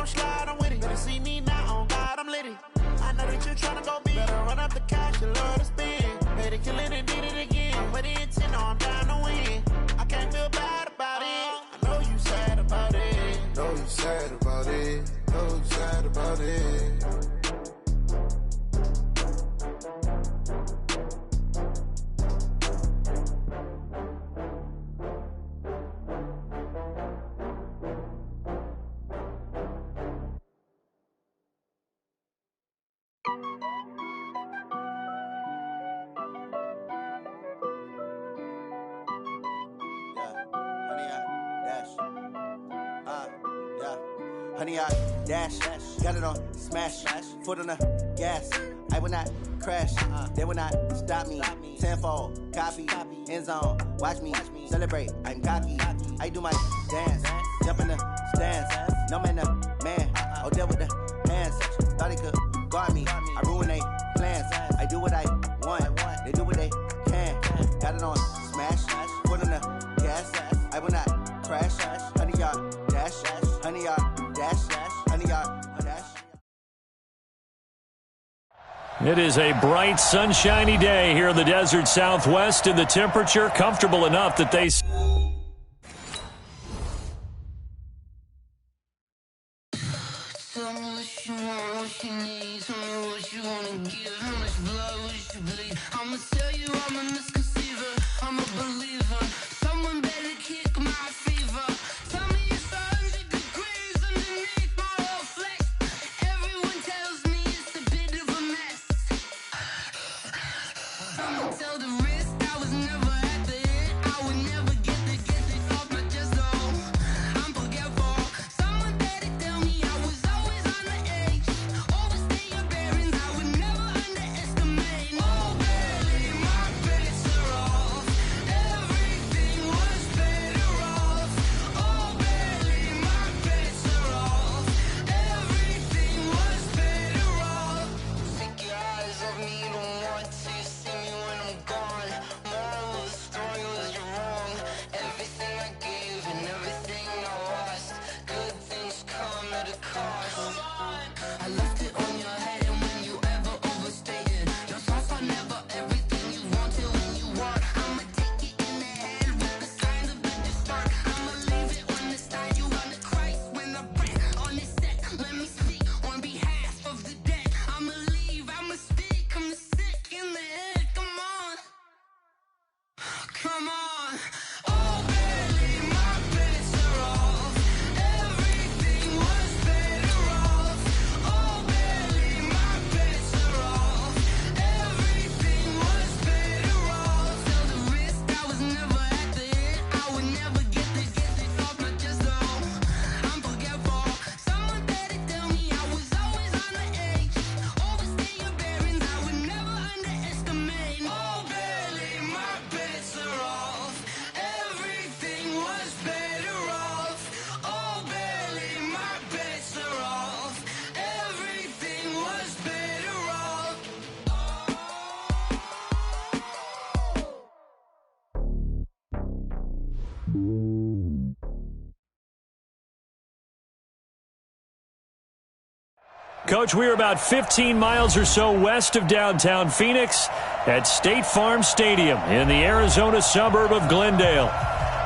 slide, I'm with it. Better see me now, on God, I'm litty. I know that you're tryna go big. Better run up the cash, you love to spend. Made it, kill it, and did it again. But the intent, no, I'm down to win. I can't feel bad about it. I know you sad about it. Know you sad about it. Know you sad about it. Honey, I dash, got it on smash, foot on the gas. I will not crash, they will not stop me. Tenfold, copy, end zone, watch me celebrate. I'm cocky, I do my dance, jump in the stands. No man, man, oh, there with the hands. Thought he could guard me, I ruin they plans. I do what I want, they do what they can. Got it on smash, foot on the gas. I will not crash, honey, y'all dash, honey, y'all. It is a bright, sunshiny day here in the desert Southwest, and the temperature comfortable enough that they... Tell me what you want, what you need. Tell me what you want to give. How much blood would you bleed? I'ma tell you I'm a misconceiver. I'm a believer. Someone better kick my fever. Tell me it's 100 degrees underneath my whole flesh. Everyone tells me it's a bit of a mess. I'ma tell the risk I was never at the hit. I would never get it off my chest though. I'm forgetful. Someone better tell me I was always on the edge. Overstay your bearings, I would never underestimate. Oh baby, my bets are off. Everything was better off. Oh baby, my bets are off. Everything was better off. Take your eyes off me, you don't want to see me when I'm gone. Moral of the story was you're wrong. Everything I gave and everything I lost. Good things come at a cost. I left it on your head, and when you ever overstated, your thoughts are never everything you wanted when you want. I'ma take it in the head with the signs of the start. I'ma leave it on the side. You on the Christ when I breath on this set. Let me speak on behalf of the dead. I'ma leave, I'ma speak. I'm sick in the head. Come on, come on. Oh baby, my bets are off. Everything was better off. Oh baby, my bets are off. Everything was better off. Tell the risk I was never at the hit. I would never get it off my chest though. I'm forgetful. Someone better tell me I was always on the edge. Overstay your bearings, I would never underestimate. Oh baby, my bets are off. Everything was better off. Oh baby, my bets are off. Everything was better off. Coach, we are about 15 miles or so west of downtown Phoenix at State Farm Stadium in the Arizona suburb of Glendale.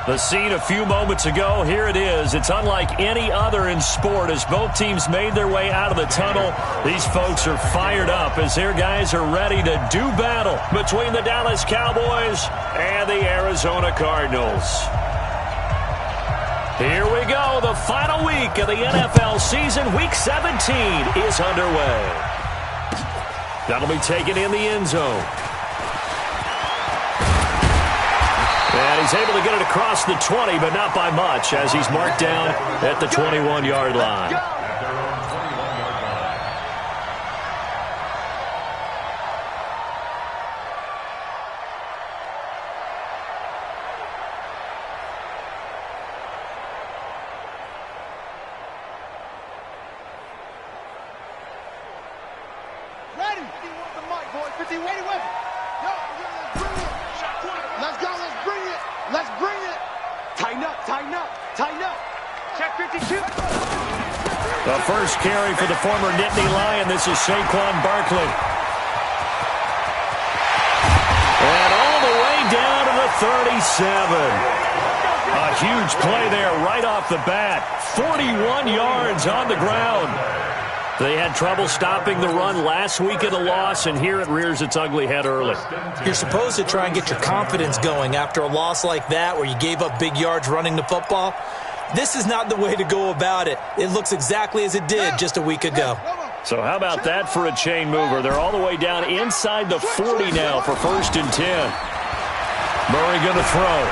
The scene a few moments ago, here it is. It's unlike any other in sport as both teams made their way out of the tunnel. These folks are fired up as their guys are ready to do battle between the Dallas Cowboys and the Arizona Cardinals. Here we go. The final week of the NFL season. Week 17 is underway. That'll be taken in the end zone. And he's able to get it across the 20, but not by much, as he's marked down at the 21-yard line. Ready? 50 with the mic, boys. 50, ready, ready. Yo, let's bring it. Let's go, let's bring it. Let's bring it. Tighten up, tighten up, tighten up. Check 52. The first carry for the former Nittany Lion. This is Saquon Barkley. And all the way down to the 37. A huge play there right off the bat. 41 yards on the ground. They had trouble stopping the run last week in the loss, and here it rears its ugly head early. You're supposed to try and get your confidence going after a loss like that where you gave up big yards running the football. This is not the way to go about it. It looks exactly as it did just a week ago. So how about that for a chain mover? They're all the way down inside the 40 now for 1st and 10. Murray going to throw.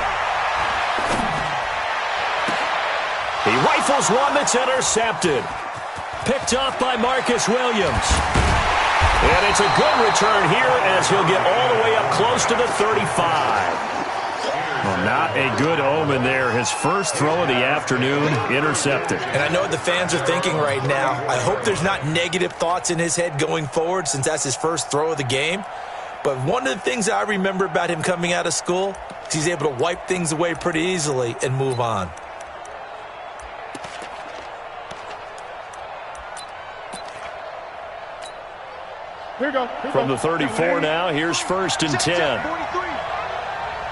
He rifles one that's intercepted. Picked off by Marcus Williams. And it's a good return here as he'll get all the way up close to the 35. Well, not a good omen there. His first throw of the afternoon intercepted. And I know what the fans are thinking right now. I hope there's not negative thoughts in his head going forward since that's his first throw of the game. But one of the things I remember about him coming out of school is he's able to wipe things away pretty easily and move on. Here we go. From the 34 now, here's 1st and 10. 43.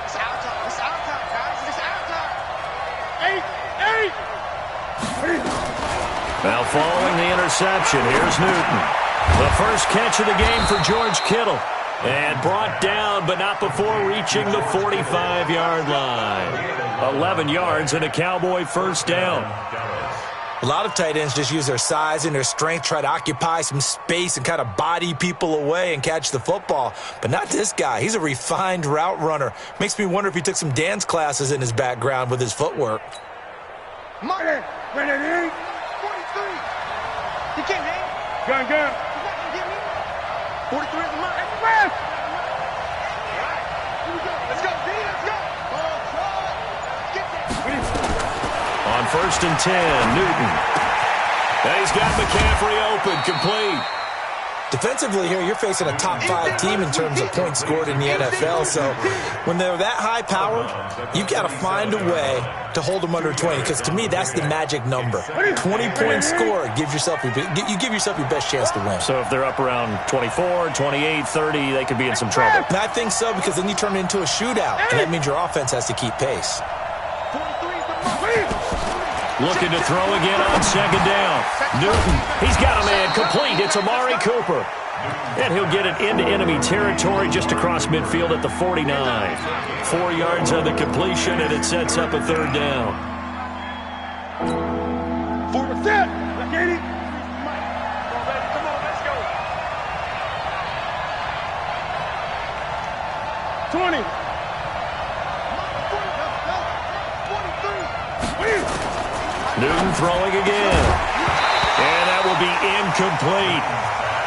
It's our time. It's our time, guys. It's our time. 8. Now following the interception, here's Newton. The first catch of the game for George Kittle. And brought down, but not before reaching the 45-yard line. 11 yards and a Cowboy first down. A lot of tight ends just use their size and their strength, try to occupy some space and kind of body people away and catch the football. But not this guy. He's a refined route runner. Makes me wonder if he took some dance classes in his background with his footwork. Martin, ready, 43. You can't hang. Gun. You not gonna get me? 43 is the mark. Here we go. Let's go, D. Let's go. Get that. On 1st and 10, Newton. And he's got McCaffrey open, complete. Defensively here, you're facing a top 5 team in terms of points scored in the NFL. So when they're that high powered, you've got to find a way to hold them under 20. Because to me, that's the magic number. 20 points scored, you give yourself your best chance to win. So if they're up around 24, 28, 30, they could be in some trouble. And I think so, because then you turn it into a shootout. And that means your offense has to keep pace. Looking to throw again on 2nd down. Newton, he's got a man complete. It's Amari Cooper. And he'll get it into enemy territory just across midfield at the 49. 4 yards on the completion, and it sets up a 3rd down. 4%. Let's get it. Come on, let's go. 20. 43. Newton throwing again. And that will be incomplete.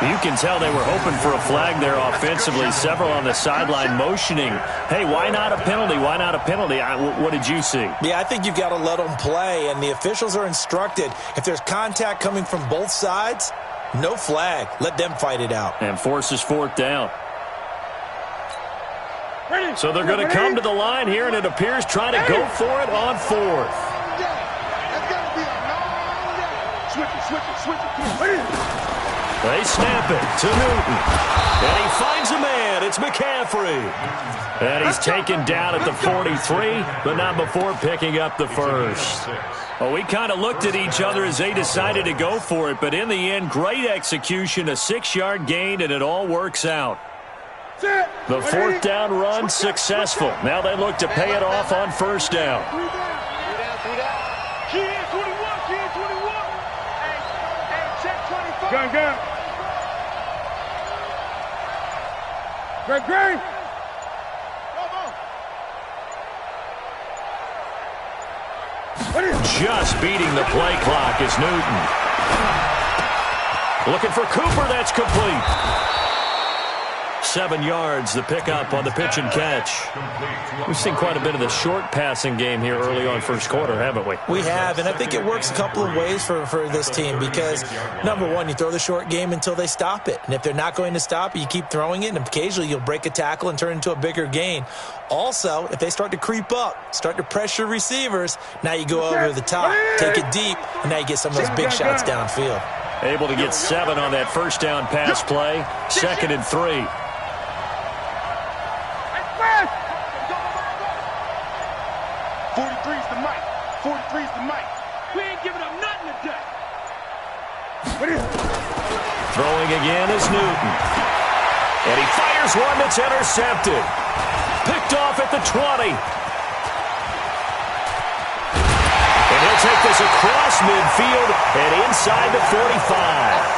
You can tell they were hoping for a flag there offensively. Several on the sideline motioning, hey, why not a penalty? Why not a penalty? What did you see? Yeah, I think you've got to let them play, and the officials are instructed. If there's contact coming from both sides, no flag. Let them fight it out. And forces 4th down. So they're going to come to the line here, and it appears trying to go for it on 4th. They snap it to Newton. And he finds a man. It's McCaffrey. And he's taken down at the 43, but not before picking up the first. Well, we kind of looked at each other as they decided to go for it, but in the end, great execution, a 6-yard gain, and it all works out. The 4th down run successful. Now they look to pay it off on 1st down. Gun. Great. Just beating the play clock is Newton. Looking for Cooper, that's complete. 7 yards, the pickup on the pitch and catch. We've seen quite a bit of the short passing game here early on first quarter, haven't we? We have, and I think it works a couple of ways for this team because, number one, you throw the short game until they stop it. And if they're not going to stop it, you keep throwing it, and occasionally you'll break a tackle and turn it into a bigger gain. Also, if they start to creep up, start to pressure receivers, now you go over the top, take it deep, and now you get some of those big shots downfield. Able to get 7 on that first down pass play. 2nd and 3. 43's the mic. 43's the mic. We ain't giving up nothing today. Throwing again is Newton. And he fires one that's intercepted. Picked off at the 20. And he'll take this across midfield and inside the 45.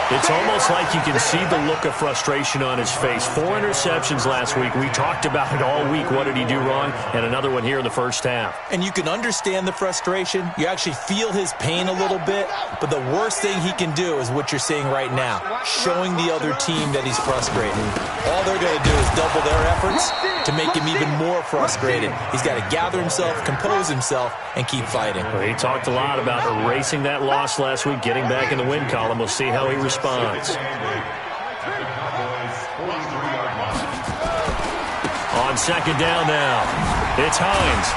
It's almost like you can see the look of frustration on his face. 4 interceptions last week. We talked about it all week. What did he do wrong? And another one here in the first half. And you can understand the frustration. You actually feel his pain a little bit. But the worst thing he can do is what you're seeing right now, showing the other team that he's frustrated. All they're going to do is double their efforts to make him even more frustrated. He's got to gather himself, compose himself, and keep fighting. Well, he talked a lot about erasing that loss last week, getting back in the win column. We'll see how he responds. On 2nd down now, it's Hines.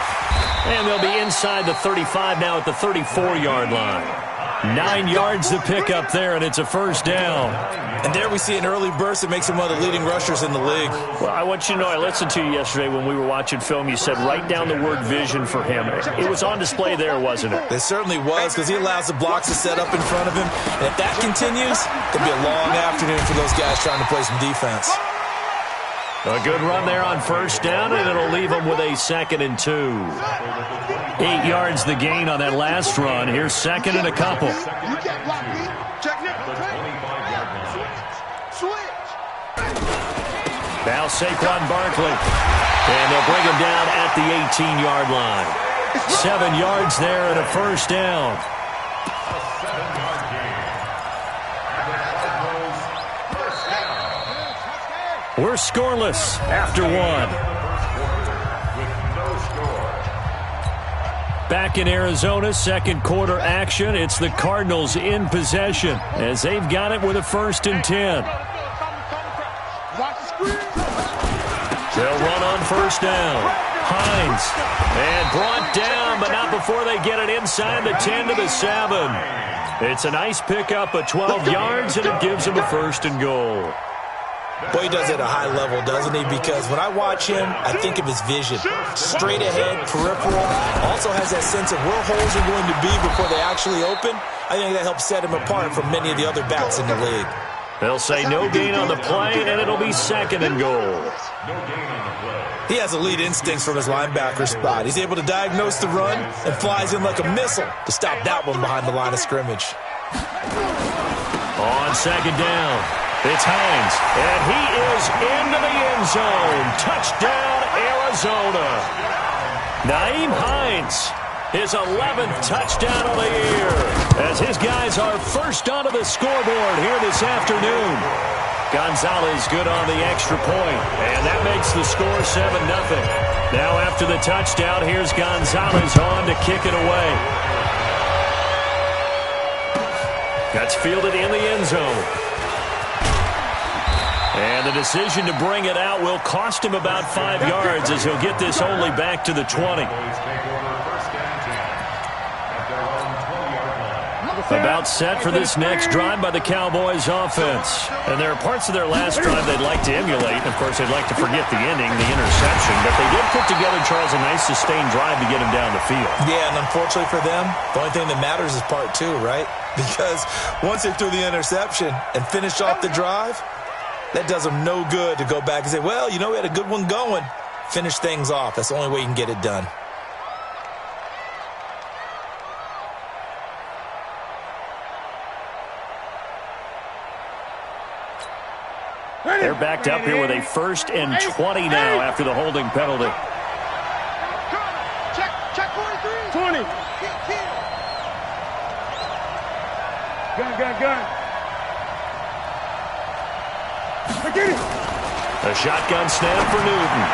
And they'll be inside the 35 now at the 34-yard line. 9 yards to pick up there, and it's a first down. And there we see an early burst that makes him one of the leading rushers in the league. Well, I want you to know, I listened to you yesterday when we were watching film. You said write down the word vision for him. It was on display there, wasn't it? It certainly was, because he allows the blocks to set up in front of him. And if that continues, it'll be a long afternoon for those guys trying to play some defense. A good run there on first down, and it'll leave them with a 2nd and 2. 8 yards the gain on that last run. Here's 2nd and a couple. Now Saquon Barkley. And they'll bring him down at the 18-yard line. 7 yards there and a first down. We're scoreless after 1. Back in Arizona, second quarter action. It's the Cardinals in possession as they've got it with a 1st and 10. They'll run on first down. Hines. And brought down, but not before they get it inside the 10 to the 7. It's a nice pickup of 12 yards, and it gives them a 1st and goal. Boy, he does it at a high level, doesn't he? Because when I watch him, I think of his vision. Straight ahead, peripheral. Also has that sense of where holes are going to be before they actually open. I think that helps set him apart from many of the other backs in the league. They'll say no gain on the play, and it'll be 2nd and goal. He has elite instincts from his linebacker spot. He's able to diagnose the run and flies in like a missile to stop that one behind the line of scrimmage. On 2nd down. It's Hines, and he is into the end zone. Touchdown, Arizona. Nyheim Hines, his 11th touchdown of the year, as his guys are first onto the scoreboard here this afternoon. Gonzalez good on the extra point, and that makes the score 7-0. Now after the touchdown, here's Gonzalez on to kick it away. That's fielded in the end zone. And the decision to bring it out will cost him about 5 yards as he'll get this only back to the 20. About set for this next drive by the Cowboys offense. And there are parts of their last drive they'd like to emulate. Of course, they'd like to forget the ending, the interception. But they did put together, Charles, a nice sustained drive to get him down the field. Yeah, and unfortunately for them, the only thing that matters is part 2, right? Because once they threw the interception and finished off the drive, that does them no good to go back and say, well, you know, we had a good one going. Finish things off. That's the only way you can get it done. They're backed up here with a 1st and 20 now after the holding penalty. Check 43. 20. Gun. Get it. A shotgun snap for Newton.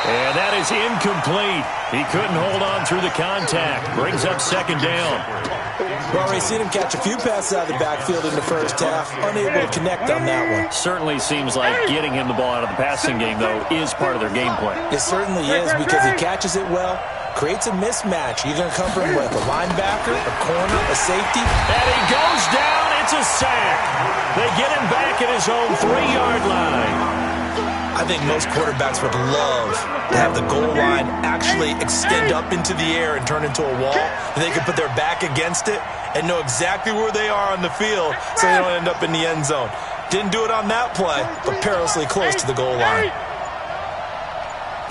And that is incomplete. He couldn't hold on through the contact. Brings up second down. Well, we've seen him catch a few passes out of the backfield in the first half. Unable to connect on that one. Certainly seems like getting him the ball out of the passing game, though, is part of their game plan. It certainly is because he catches it well, creates a mismatch. You're going to cover him with a linebacker, a corner, a safety. And he goes down. It's a sack. They get him back at his own 3-yard line. I think most quarterbacks would love to have the goal line actually extend up into the air and turn into a wall. And they can put their back against it and know exactly where they are on the field so they don't end up in the end zone. Didn't do it on that play, but perilously close to the goal line.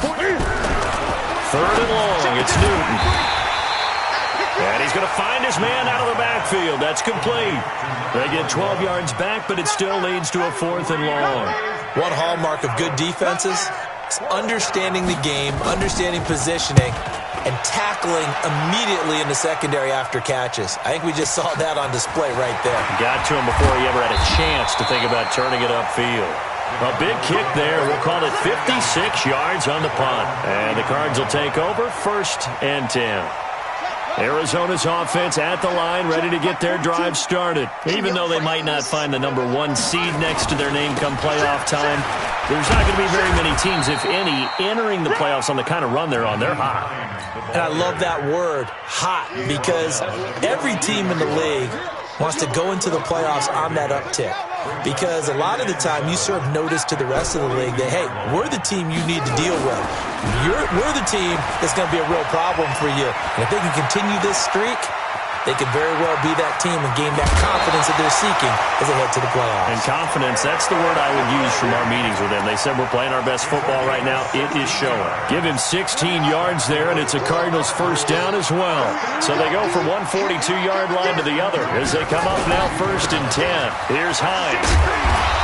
Third and long, it's Newton. And he's going to find his man out of the backfield. That's complete. They get 12 yards back, but it still leads to a 4th and long. One hallmark of good defenses is understanding the game, understanding positioning, and tackling immediately in the secondary after catches. I think we just saw that on display right there. Got to him before he ever had a chance to think about turning it upfield. A big kick there. We'll call it 56 yards on the punt. And the Cards will take over 1st and 10. Arizona's offense at the line, ready to get their drive started. Even though they might not find the number 1 seed next to their name come playoff time, there's not going to be very many teams, if any, entering the playoffs on the kind of run they're on. They're hot. And I love that word, hot, because every team in the league wants to go into the playoffs on that uptick. Because a lot of the time you serve notice to the rest of the league that, hey, we're the team you need to deal with. We're the team that's going to be a real problem for you. And if they can continue this streak, they could very well be that team and gain that confidence that they're seeking as they head to the playoffs. And confidence, that's the word I would use from our meetings with them. They said we're playing our best football right now. It is showing. Give him 16 yards there, and it's a Cardinals 1st down as well. So they go from one 42-yard line to the other as they come up now 1st and 10. Here's Hines.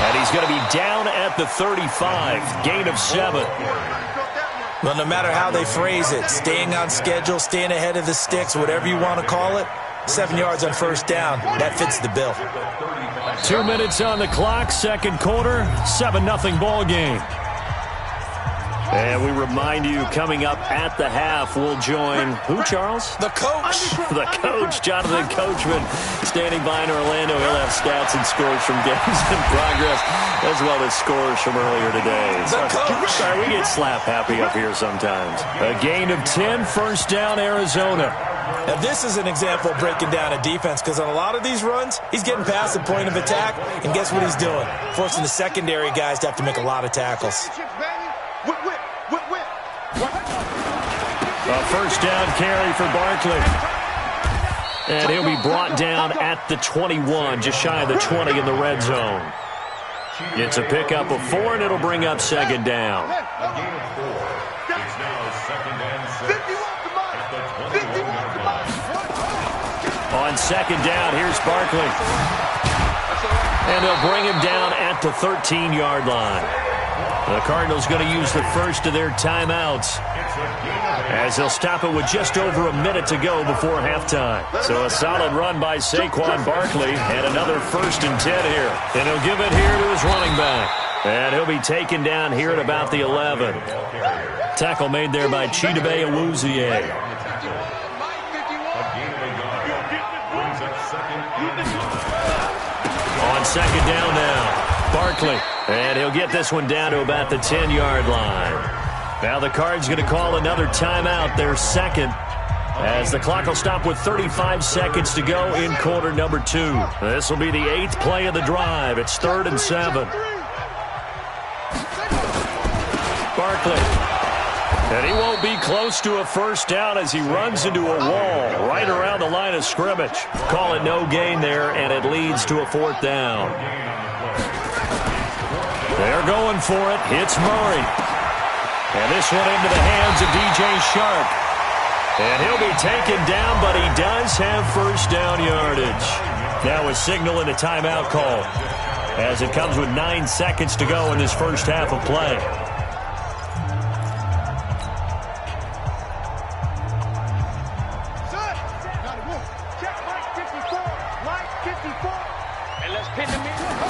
And he's going to be down at the 35. Gain of 7. Well, no matter how they phrase it, staying on schedule, staying ahead of the sticks, whatever you want to call it, 7 yards on 1st down. That fits the bill. 2 minutes on the clock, 2nd quarter, 7-0 ball game. And we remind you, coming up at the half, we'll join who, Charles? The coach. The coach, Jonathan Coachman, standing by in Orlando. He'll have stats and scores from games in progress, as well as scores from earlier today. The coach. Sorry, we get slap happy up here sometimes. A gain of 10, 1st down, Arizona. Now, this is an example of breaking down a defense because on a lot of these runs, he's getting past the point of attack, and guess what he's doing? Forcing the secondary guys to have to make a lot of tackles. A 1st down carry for Barkley. And he'll be brought down at the 21, just shy of the 20 in the red zone. It's a pickup of 4, and it'll bring up 2nd down. On 2nd down, here's Barkley. And they'll bring him down at the 13-yard line. The Cardinals going to use the first of their timeouts as they'll stop it with just over a minute to go before halftime. So a solid run by Saquon Barkley and another 1st and 10 here. And he'll give it here to his running back. And he'll be taken down here at about the 11. Tackle made there by Chidobe Awuzie. On 2nd down now, Barkley. And he'll get this one down to about the 10-yard line. Now the Cards going to call another timeout, their 2nd, as the clock will stop with 35 seconds to go in quarter number 2. This will be the 8th play of the drive. It's 3rd and 7. Barkley. And he won't be close to a 1st down as he runs into a wall right around the line of scrimmage. Call it no gain there, and it leads to a 4th down. They're going for it. It's Murray. And this one into the hands of DJ Shark. And he'll be taken down, but he does have 1st down yardage. Now a signal and a timeout call as it comes with 9 seconds to go in this first half of play.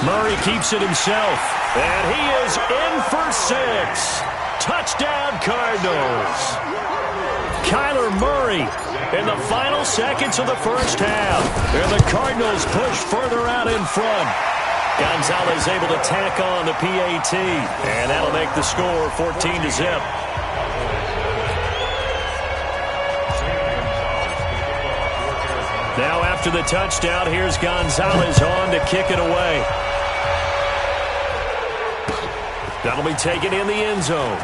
Murray keeps it himself, and he is in for 6. Touchdown, Cardinals. Kyler Murray in the final seconds of the first half. And the Cardinals push further out in front. Gonzalez able to tack on the PAT, and that'll make the score 14-0. Now after the touchdown, here's Gonzalez on to kick it away. That'll be taken in the end zone.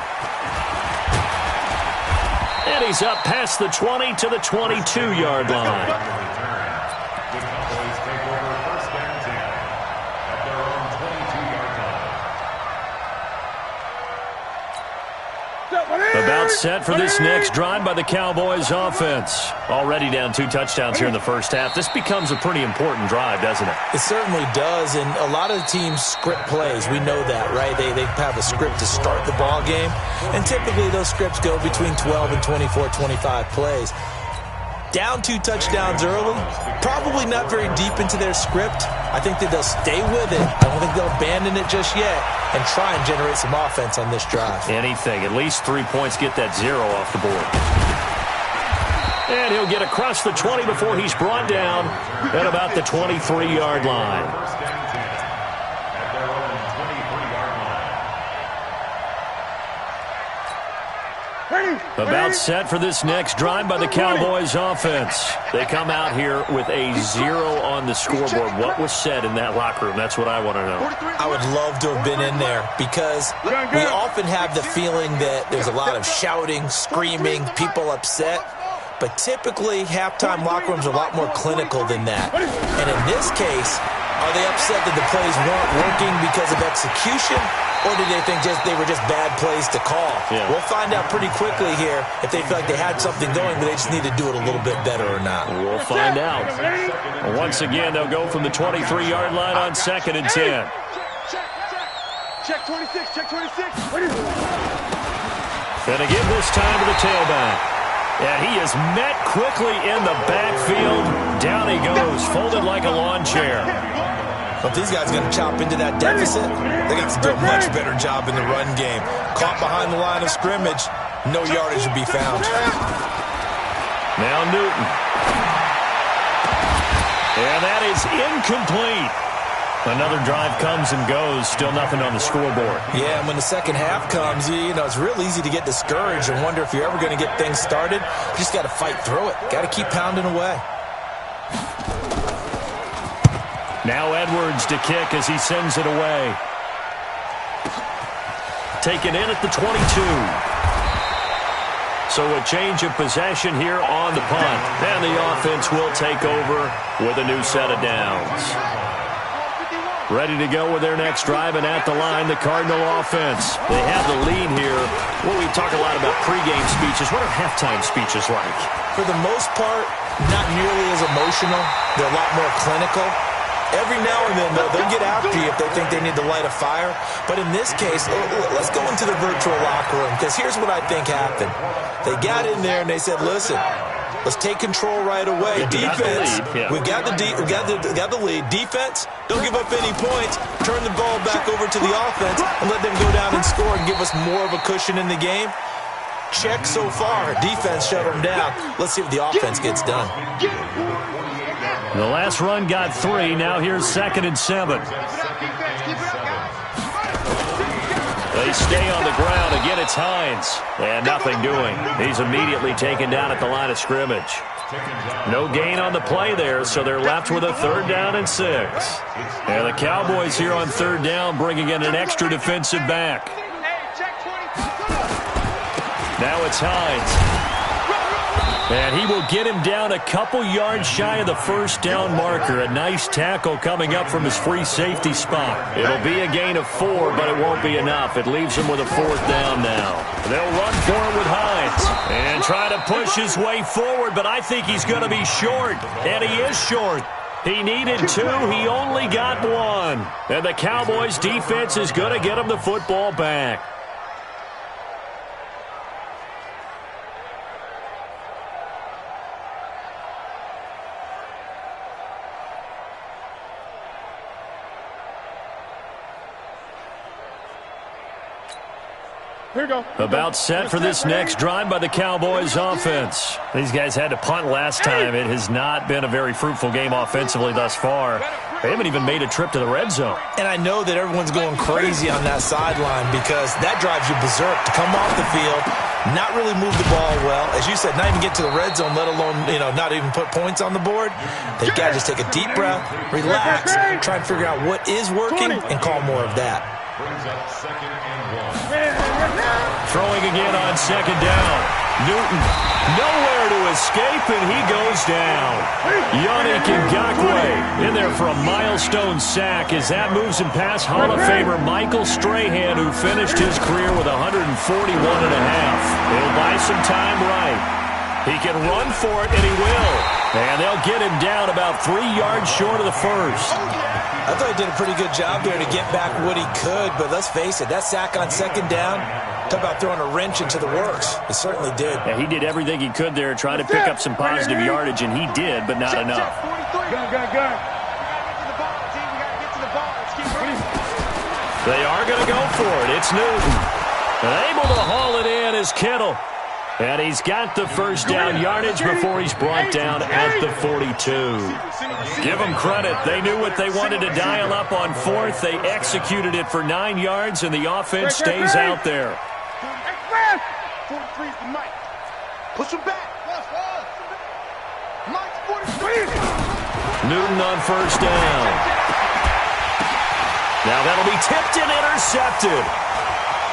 And he's up past the 20 to the 22-yard line. About set for this next drive by the Cowboys offense. Already down 2 touchdowns here in the first half. This becomes a pretty important drive, doesn't it? It certainly does, and a lot of the teams script plays. We know that, right? They have a script to start the ball game, and typically those scripts go between 12 and 24, 25 plays. Down 2 touchdowns early, probably not very deep into their script. I think that they'll stay with it. I don't think they'll abandon it just yet and try and generate some offense on this drive. Anything. At least 3 points, get that 0 off the board. And he'll get across the 20 before he's brought down at about the 23-yard line. About set for this next drive by the Cowboys offense. They come out here with a 0 on the scoreboard. What was said in that locker room? That's what I want to know. I would love to have been in there because we often have the feeling that there's a lot of shouting, screaming, people upset. But typically, halftime locker rooms are a lot more clinical than that. And in this case, are they upset that the plays weren't working because of execution? Or did they think they were just bad plays to call? Yeah. We'll find out pretty quickly here if they feel like they had something going, but they just need to do it a little bit better or not. We'll find out. Once again, they'll go from the 23-yard line on 2nd and 10. Check 26, check 26. And again this time to the tailback. And he is met quickly in the backfield. Down he goes, folded like a lawn chair. If these guys are going to chop into that deficit, they got to do a much better job in the run game. Caught behind the line of scrimmage, no yardage to be found. Now Newton. And that is incomplete. Another drive comes and goes, still nothing on the scoreboard. Yeah, and when the second half comes, you know, it's real easy to get discouraged and wonder if you're ever going to get things started. You just got to fight through it. Got to keep pounding away. Now Edwards to kick as he sends it away. Taken in at the 22. So a change of possession here on the punt. And the offense will take over with a new set of downs. Ready to go with their next drive, and at the line, the Cardinal offense. They have the lead here. Well, we talk a lot about pregame speeches. What are halftime speeches like? For the most part, not nearly as emotional. They're a lot more clinical. Every now and then, though, they'll get after you if they think they need to light a fire. But in this case, let's go into the virtual locker room, because here's what I think happened. They got in there and they said, listen, let's take control right away. Defense, we got the lead. Defense, don't give up any points. Turn the ball back over to the offense and let them go down and score and give us more of a cushion in the game. Check so far. Defense shut them down. Let's see if the offense gets done. The last run got 3. Now here's 2nd and 7. They stay on the ground. Again, it's Hines. And nothing doing. He's immediately taken down at the line of scrimmage. No gain on the play there, so they're left with a 3rd down and 6. And the Cowboys here on 3rd down bringing in an extra defensive back. Now it's Hines. And he will get him down a couple yards shy of the 1st down marker. A nice tackle coming up from his free safety spot. It'll be a gain of 4, but it won't be enough. It leaves him with a 4th down now. They'll run for it with Hines and try to push his way forward, but I think he's going to be short, and he is short. He needed 2. He only got 1. And the Cowboys defense is going to get him the football back. About set for this next drive by the Cowboys offense. These guys had to punt last time. It has not been a very fruitful game offensively thus far. They haven't even made a trip to the red zone. And I know that everyone's going crazy on that sideline because that drives you berserk to come off the field, not really move the ball well. As you said, not even get to the red zone, let alone, not even put points on the board. They've got to just take a deep breath, relax, try and figure out what is working, and call more of that. Throwing again on second down. Newton, nowhere to escape, and he goes down. Yannick Ngakoue in there for a milestone sack as that moves him past Hall of Famer Michael Strahan, who finished his career with 141.5. He'll buy some time right. He can run for it, and he will. And they'll get him down about 3 yards short of the first. I thought he did a pretty good job there to get back what he could, but let's face it, that sack on second down, talk about throwing a wrench into the works. It certainly did. Yeah, he did everything he could there, try to pick up some positive yardage, and he did, but not enough. They are going to go for it. It's Newton. Able to haul it in is Kittle. And he's got the first down yardage before he's brought down at the 42. Give them credit. They knew what they wanted to dial up on fourth. They executed it for 9 yards, and the offense stays out there. 43's the Mike. Push him back. Mike's 43. Newton on first down. Now that'll be tipped and intercepted.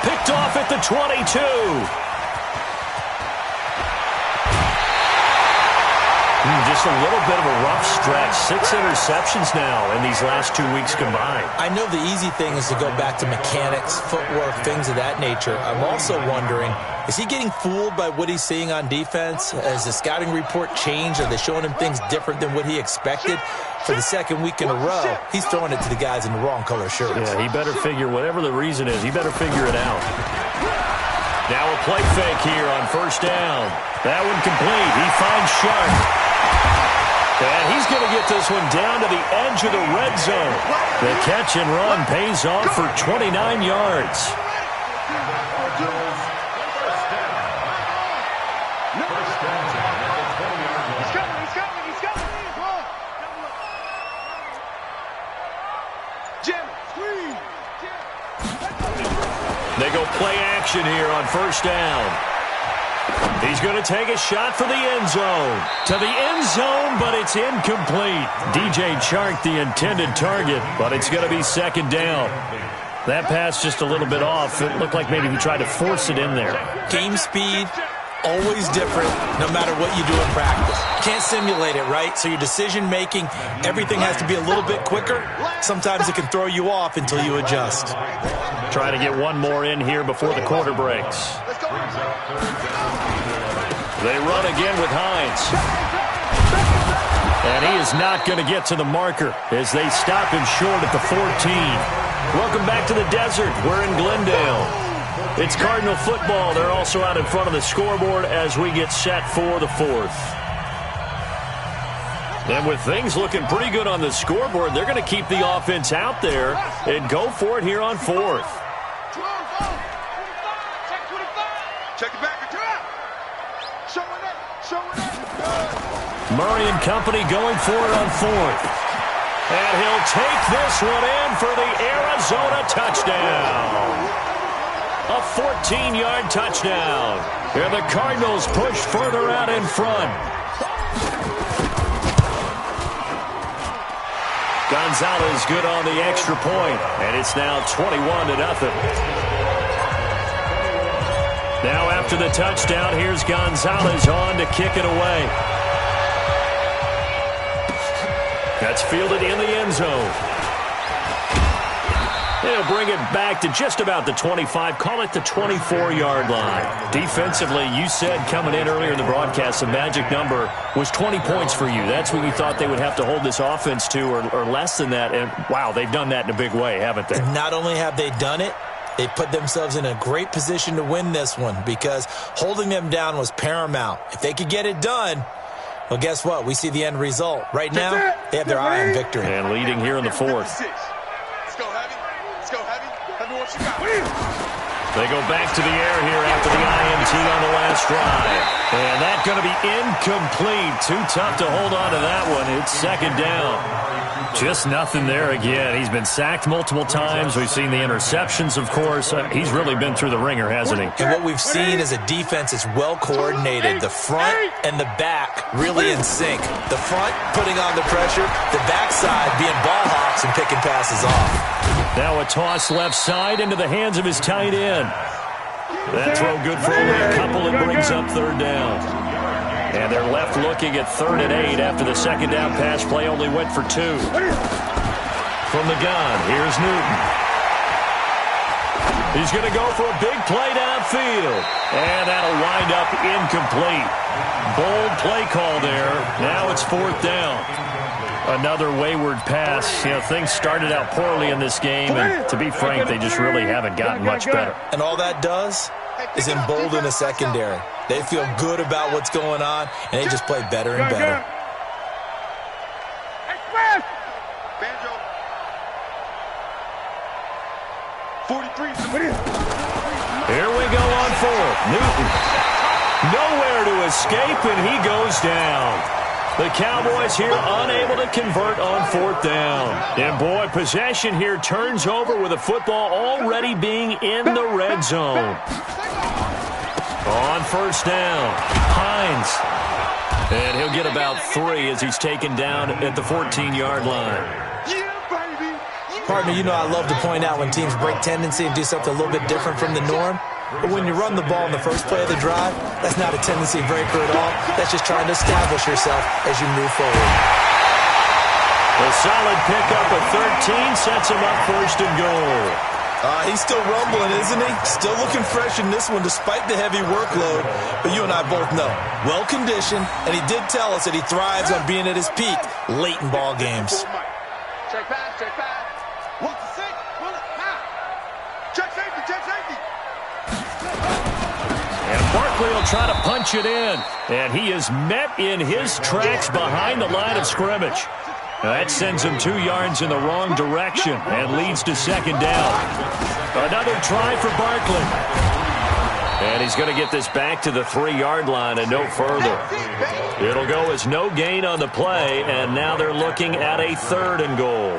Picked off at the 22. Just a little bit of a rough stretch. 6 interceptions now in these last 2 weeks combined. I know the easy thing is to go back to mechanics, footwork, things of that nature. I'm also wondering, is he getting fooled by what he's seeing on defense? Has the scouting report changed? Are they showing him things different than what he expected? For the second week in a row, he's throwing it to the guys in the wrong color shirts. Yeah, he better figure, whatever the reason is, he better figure it out. Now a play fake here on first down. That one complete. He finds Sharp. And he's going to get this one down to the edge of the red zone. The catch and run pays off for 29 yards. They go play action here on first down. He's going to take a shot for the end zone. To the end zone, but it's incomplete. DJ Chark, the intended target, but it's going to be second down. That pass just a little bit off. It looked like maybe he tried to force it in there. Game speed, always different, no matter what you do in practice. Can't simulate it, right? So your decision-making, everything has to be a little bit quicker. Sometimes it can throw you off until you adjust. Trying to get one more in here before the quarter breaks. They run again with Hines. And he is not going to get to the marker as they stop him short at the 14. Welcome back to the desert. We're in Glendale. It's Cardinal football. They're also out in front of the scoreboard as we get set for the fourth. And with things looking pretty good on the scoreboard, they're going to keep the offense out there and go for it here on fourth. Check it back. Murray and company going for it on fourth. And he'll take this one in for the Arizona touchdown. A 14-yard touchdown. And the Cardinals push further out in front. Gonzalez good on the extra point, and it's now 21-0. Now after the touchdown, here's Gonzalez on to kick it away. That's fielded in the end zone. They'll bring it back to just about the 25, call it the 24-yard line. Defensively, you said coming in earlier in the broadcast, the magic number was 20 points for you. That's what you thought they would have to hold this offense to, or less than that. And, wow, they've done that in a big way, haven't they? And not only have they done it, they put themselves in a great position to win this one because holding them down was paramount. If they could get it done, well, guess what? We see the end result. Right now, they have their eye on victory. And leading here in the fourth. Let's go, Heavy. Let's go, Heavy. Heavy, what you got? They go back to the air here after the INT on the last drive. And that's going to be incomplete. Too tough to hold on to that one. It's second down. Just nothing there again. He's been sacked multiple times. We've seen the interceptions, of course. He's really been through the ringer, hasn't he? And what we've seen is a defense that's well coordinated. The front and the back really in sync. The front putting on the pressure. The backside being ball hawks and picking passes off. Now a toss left side into the hands of his tight end. That throw good for only a couple. It brings up third down. And they're left looking at 3rd and 8 after the second down pass play only went for 2. From the gun, here's Newton. He's going to go for a big play downfield. And that'll wind up incomplete. Bold play call there. Now it's 4th down. Another wayward pass. You know, things started out poorly in this game, and to be frank, they just really haven't gotten much better. And all that does is embolden the secondary. They feel good about what's going on, and they just play better and better. Banjo. 43. Here we go on 4th. Newton. Nowhere to escape, and he goes down. The Cowboys here unable to convert on 4th down. And, boy, possession here turns over with the football already being in the red zone. On 1st down, Hines. And he'll get about 3 as he's taken down at the 14-yard line. Partner, you know I love to point out when teams break tendency and do something a little bit different from the norm. But when you run the ball in the first play of the drive, that's not a tendency breaker at all. That's just trying to establish yourself as you move forward. A solid pickup of 13 sets him up 1st and goal. He's still rumbling, isn't he? Still looking fresh in this one despite the heavy workload. But you and I both know, well-conditioned, and he did tell us that he thrives on being at his peak late in ball games. Check pass, check pass. What's the six? Check safety, check safety. And Barkley will try to punch it in. And he is met in his tracks behind the line of scrimmage. That sends him 2 yards in the wrong direction and leads to second down. Another try for Barkley. And he's going to get this back to the 3-yard line and no further. It'll go as no gain on the play, and now they're looking at a 3rd and goal.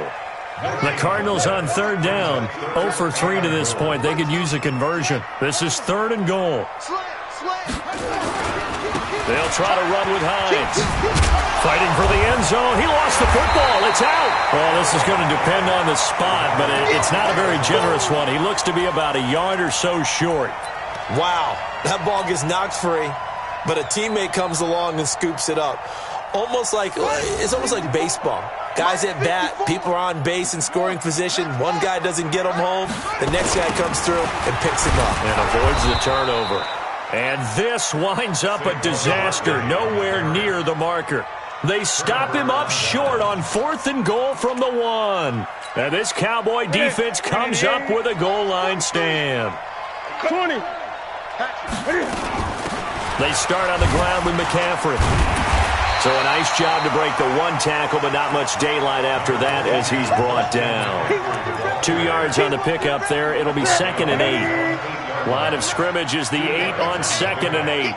The Cardinals on 3rd down, 0 for 3 to this point. They could use a conversion. This is 3rd and goal. They'll try to run with Hines. Fighting for the end zone. He lost the football. It's out. Well, this is going to depend on the spot, but it's not a very generous one. He looks to be about a yard or so short. Wow, that ball gets knocked free, but a teammate comes along and scoops it up. It's almost like baseball. Guys at bat, people are on base in scoring position. One guy doesn't get him home. The next guy comes through and picks him up. And avoids the turnover. And this winds up a disaster, nowhere near the marker. They stop him up short on 4th and goal from the 1. And this Cowboy defense comes up with a goal line stand. 20. They start on the ground with McCaffrey. So a nice job to break the 1 tackle, but not much daylight after that as he's brought down. 2 yards on the pickup there. It'll be 2nd and 8. Line of scrimmage is the 8 on 2nd and 8.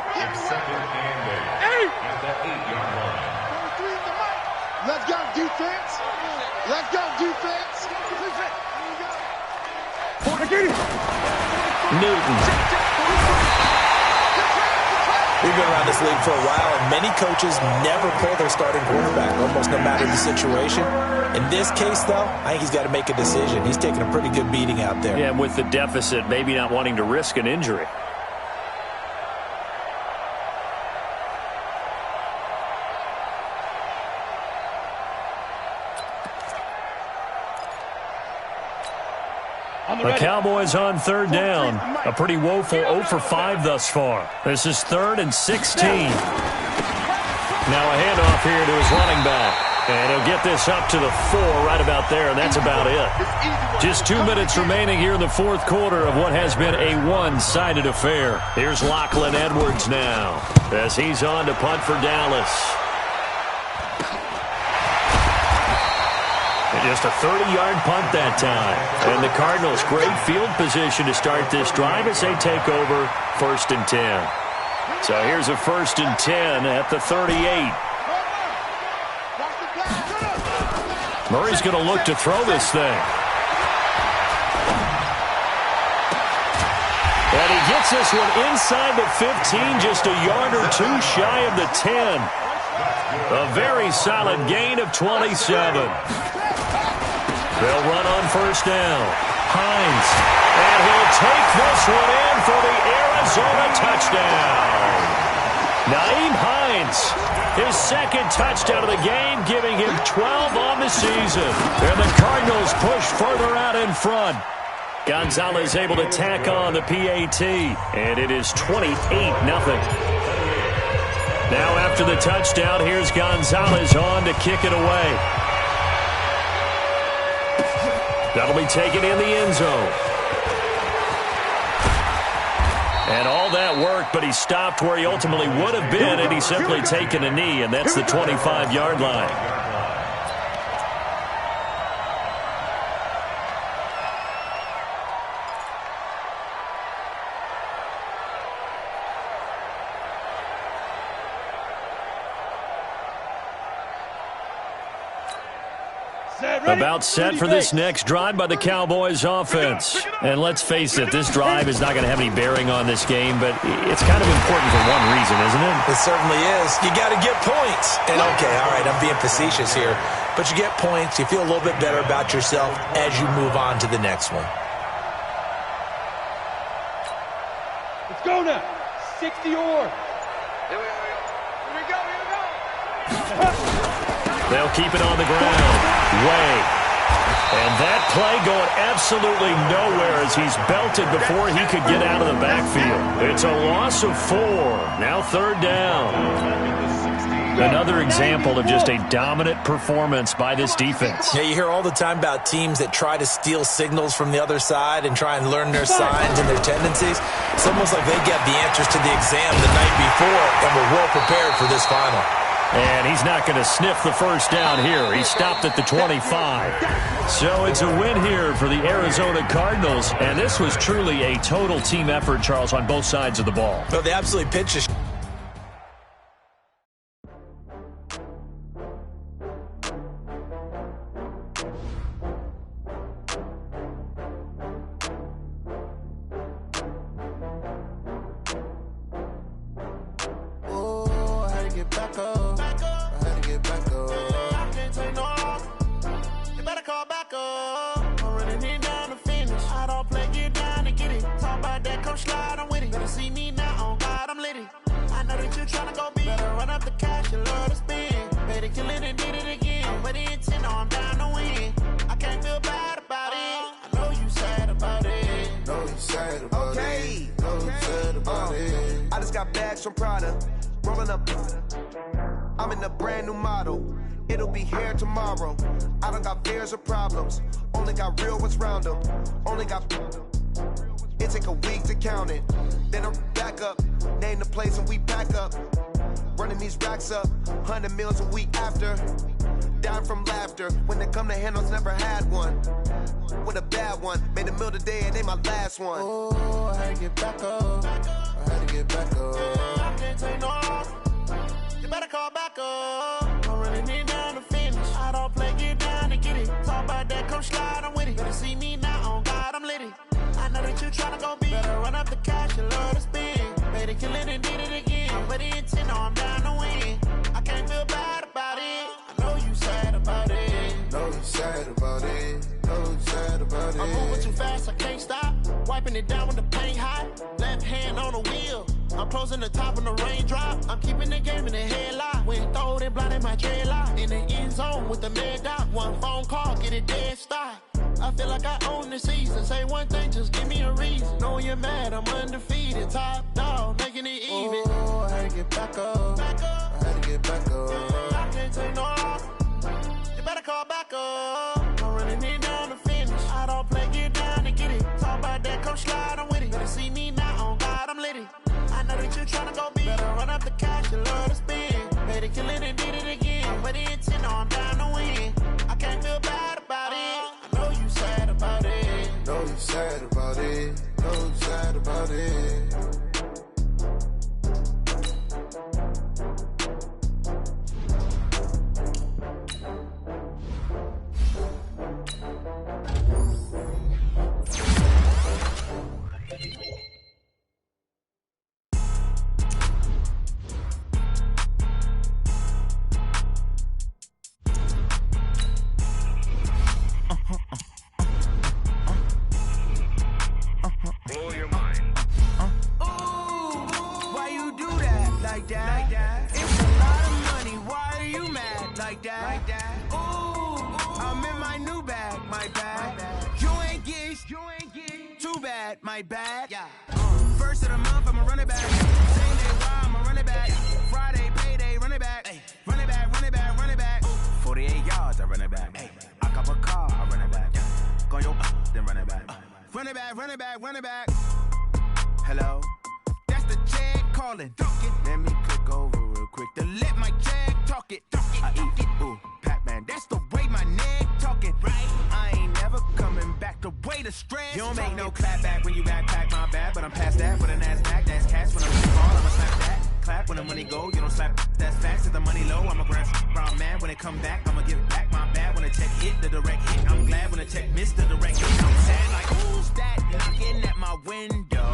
Let's go, defense. Let's go, defense. Newton. We've been around this league for a while, and many coaches never pull their starting quarterback, almost no matter the situation. In this case, though, I think he's got to make a decision. He's taking a pretty good beating out there. Yeah, with the deficit, maybe not wanting to risk an injury. The Cowboys on 3rd down. A pretty woeful 0 for 5 thus far. This is 3rd and 16. Now a handoff here to his running back. And he'll get this up to the 4 right about there, and that's about it. Just 2 minutes remaining here in the 4th quarter of what has been a one-sided affair. Here's Lachlan Edwards now as he's on to punt for Dallas. And Just a 30-yard punt that time. And the Cardinals, great field position to start this drive as they take over 1st and 10. So here's a 1st and 10 at the 38. Murray's going to look to throw this thing. And he gets this one inside the 15, just a yard or two shy of the 10. A very solid gain of 27. They'll run on 1st down. Hines. And he'll take this one in for the Arizona touchdown. Naeem Hines, his 2nd touchdown of the game, giving him 12 on the season. And the Cardinals push further out in front. Gonzalez able to tack on the PAT, and it is 28-0. Now after the touchdown, here's Gonzalez on to kick it away. That'll be taken in the end zone. And all that work, but he stopped where he ultimately would have been, and he's simply taken a knee, and that's the 25-yard line. About set for this next drive by the Cowboys offense. And let's face it, this drive is not going to have any bearing on this game, but it's kind of important for one reason, isn't it? It certainly is. You got to get points. And okay, all right, I'm being facetious here, but you get points, you feel a little bit better about yourself as you move on to the next one. Let's go now. 60 or. Here we go. They'll keep it on the ground. Way. And that play going absolutely nowhere as he's belted before he could get out of the backfield. It's a loss of 4. Now 3rd down. Another example of just a dominant performance by this defense. Yeah, you hear all the time about teams that try to steal signals from the other side and try and learn their signs and their tendencies. It's almost like they get the answers to the exam the night before and were well prepared for this final. And he's not going to sniff the 1st down here. He stopped at the 25. So it's a win here for the Arizona Cardinals. And this was truly a total team effort, Charles, on both sides of the ball. So they absolutely pitched a I'm in a brand new model. It'll be here tomorrow. I don't got fears or problems. Only got real ones round them. Only got. It take a week to count it. Then I'm back up. Name the place and we pack up. Running these racks up. 100 meals a week after. Down from laughter. When they come to handles, never had one. With a bad one. Made a meal today and ain't my last one. Oh, I had to get back up. I had to get back up. I can't take no off. You better call back up. I'm running it down to finish. I don't play, get down and get it. Talk about that, come slide, I'm with it. Better see me now, on God, I'm litty. I know that you tryna go big. Better run up the cash, you love to spin. Made it, kill it, and did it again. But the intent, no, I'm down to win. I can't feel bad about it. I know you sad about it. Know you sad about it. Know you sad about it. I'm moving too fast, I can't stop. Wiping it down with the paint hot. Left hand on the wheel. I'm closing the top when the raindrop. I'm keeping the game in the headlock. When throwed it, blinded my dreadlock. In the end zone with the mad dot. One phone call, get it dead stop. I feel like I own the season. Say one thing, just give me a reason. Knowing you're mad, I'm undefeated. Top dog, making it even. Oh, I had to get back up. I had to get back up. I can't take no off. You better call back up. I'm running it down to finish. I don't play, get down and get it. Talk about that, come slide, I'm with it. Better see me now, on God, I'm litty. I know that you tryna go big. Better run up the cash, you love to spin. Made it, kill it, and did it again. But the intent, no, I'm down to win. I can't feel bad about it. about it. My bad. Yeah. First of the month, I'ma run it back. Same day, why I'ma run it back. Friday, payday, run it back. Ay. Run it back, run it back, run it back. 48 yards, I run it back. Ay. I cop a car, I run it back. Go your then run it back. Run it back, run it back, run it back. Hello, that's the check calling. Let me click over real quick to let my check talk it. I eat it, ooh, Pac-Man. That's the way my neck talking. Right, I ain't never coming back. The way the stress. You don't make no clap back when you backpack, my bad. But I'm past that with a NASDAQ. That's cash when I'm fall. I'ma slap that. Clap when the money go. You don't slap. That's fast. If the money low, I'ma grab brown man. When it come back, I'ma give back my bad. When the check hit, the direct hit. I'm glad when the check missed the direct hit. I'm sad like who's that knocking at my window?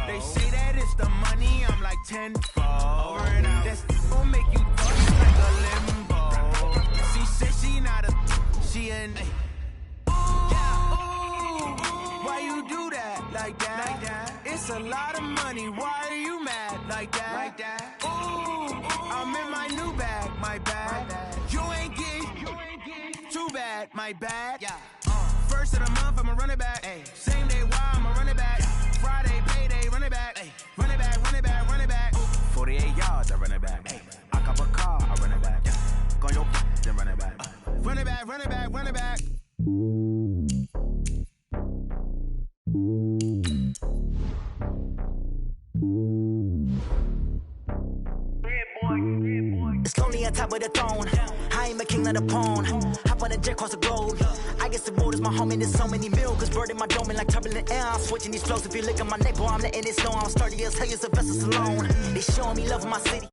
They say that it's the money. I'm like tenfold. Over and out. That's gon' make you fuck like a limbo. She said she not a. She an. Why you do that like that? It's a lot of money. Why are you mad like that? Ooh, I'm in my new bag, my bad. You ain't get too bad, my bad. Yeah. First of the month, I'ma run it back. Ay. Same day, why I'ma run it back. Friday, payday, run it back. Ay. Run it back, run it back, run it back. 48 yards, I run it back. Ay. I cop a car, I run it back. Go your then run it back. Run it back, run it back, run it back. It's lonely on top of the throne. I ain't a king, not a pawn. Hop on a jet across the globe. I guess the world is my home and there's so many milk. Bird in my dome and like turbulent air. I'm switching these flows. If you look at my neck, boy, I'm letting it snow. I'm sturdy as hell as the vessels alone. They showing me love in my city.